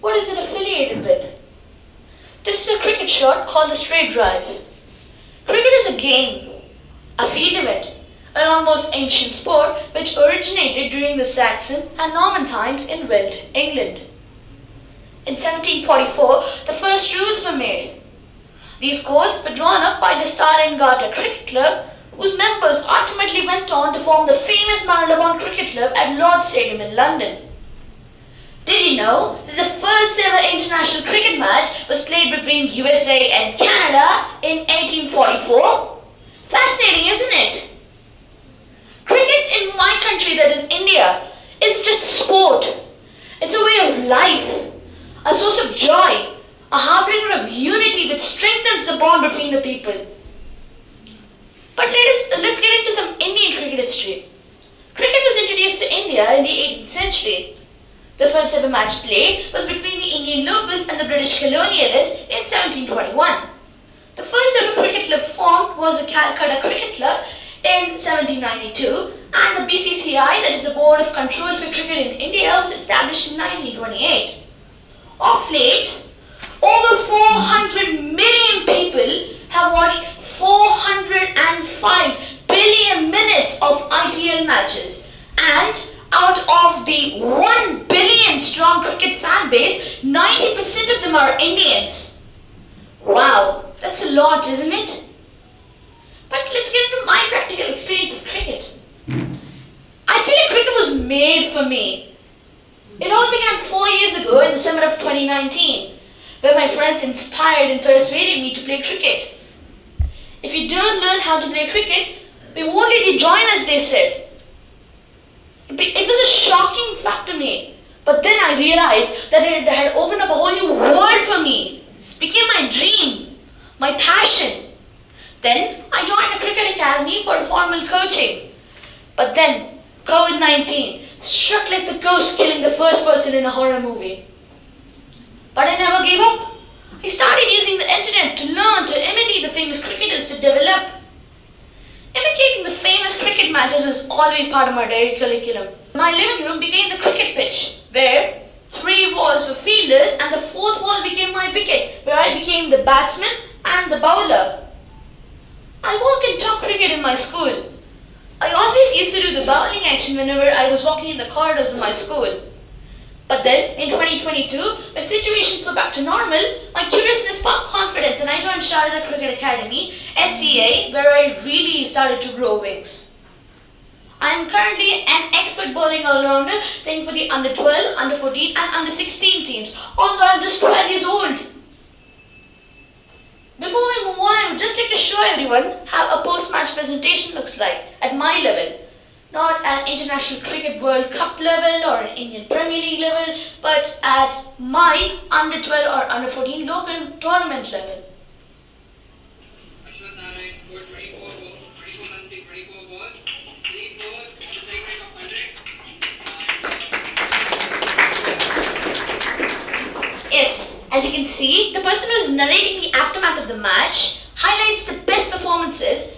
What is it affiliated with? This is a cricket shot called the straight drive. Cricket is a game, a field event, an almost ancient sport which originated during the Saxon and Norman times in Welsh, England. In 1744, the first rules were made. These codes were drawn up by the Star and Garter Cricket Club, whose members ultimately went on to form the famous Marylebone Cricket Club at Lord's Stadium in London. Did you know that the first ever international cricket match was played between USA and Canada in 1844? Fascinating, isn't it? Cricket in my country, that is India, isn't just a sport. It's a way of life, a source of joy, a harbinger of unity which strengthens the bond between the people. But let's get into some Indian cricket history. Cricket was introduced to India in the 18th century. The first ever match played was between the Indian locals and the British colonialists in 1721. The first ever cricket club formed was the Calcutta Cricket Club in 1792, and the BCCI, that is the Board of Control for Cricket in India, was established in 1928. Of late, over 400 million people have watched 405 billion minutes of IPL matches, and out of the 1 billion strong cricket fan base, 90% of them are Indians. Wow, that's a lot, isn't it? But let's get into my practical experience of cricket. I feel like cricket was made for me. It all began 4 years ago in the summer of 2019, where my friends inspired and persuaded me to play cricket. If you don't learn how to play cricket, we won't let you join us, they said. It was a shocking fact to me, but then I realized that it had opened up a whole new world for me. It became my dream, my passion. Then I joined a cricket academy for formal coaching. But then COVID-19 struck like the ghost, killing the first person in a horror movie. But I never gave up. I started using the internet to learn to imitate the famous cricketers to develop. Imitating the famous cricket matches was always part of my daily curriculum. My living room became the cricket pitch, where 3 walls were fielders and the 4th wall became my wicket, where I became the batsman and the bowler. I work and talk cricket in my school. I always used to do the bowling action whenever I was walking in the corridors of my school. But then, in 2022, when situations were back to normal, my curiousness sparked confidence and I joined Sharda Cricket Academy, SCA, where I really started to grow wings. I am currently an expert bowling all-rounder, playing for the under 12, under 14 and under 16 teams, although I am just 12 years old. Before we move on, I would just like to show everyone how a post-match presentation looks like at my level. Not at International Cricket World Cup level or Indian Premier League level, but at my under 12 or under 14 local tournament level. Ashwath Narayan scored 24 runs in 24 balls, 3 fours, a strike rate of 100. Yes, as you can see, the person who is narrating the aftermath of the match highlights the best performances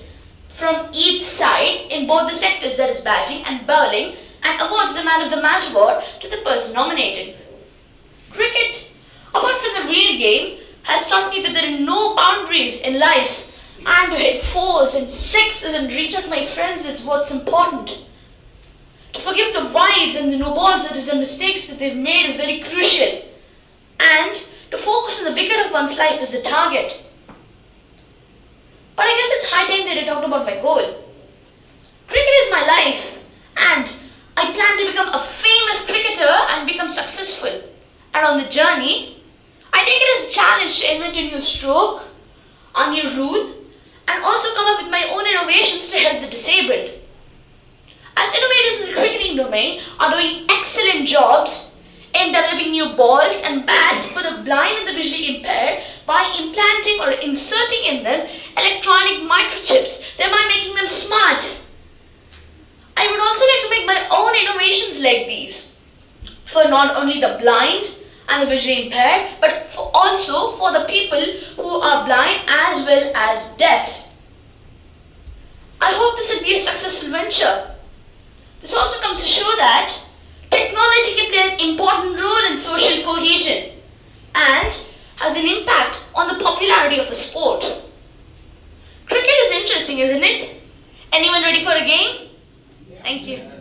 from each side in both the sectors, that is batting and bowling, and awards the man of the match award to the person nominated. Cricket, apart from the real game, has taught me that there are no boundaries in life, and to hit 4s and 6s and reach out to my friends is what's important. To forgive the wides and the no balls, that is the mistakes that they've made, is very crucial. And to focus on the wicket of one's life is the target. But I guess it's high time that I talked about my goal. Cricket is my life, and I plan to become a famous cricketer and become successful. And on the journey, I take it as a challenge to invent a new stroke, a new rule, and also come up with my own innovations to help the disabled. As innovators in the cricketing domain are doing excellent jobs in developing new balls and bats for the blind and the visually impaired by implanting or inserting in them electronic microchips, thereby making them smart. I would also like to make my own innovations like these for not only the blind and the visually impaired, but also for the people who are blind as well as deaf. I hope this will be a successful venture. This also comes to show that technology can play an important role in social cohesion. and has an impact on the popularity of the sport. Cricket is interesting, isn't it? Anyone ready for a game? Thank you.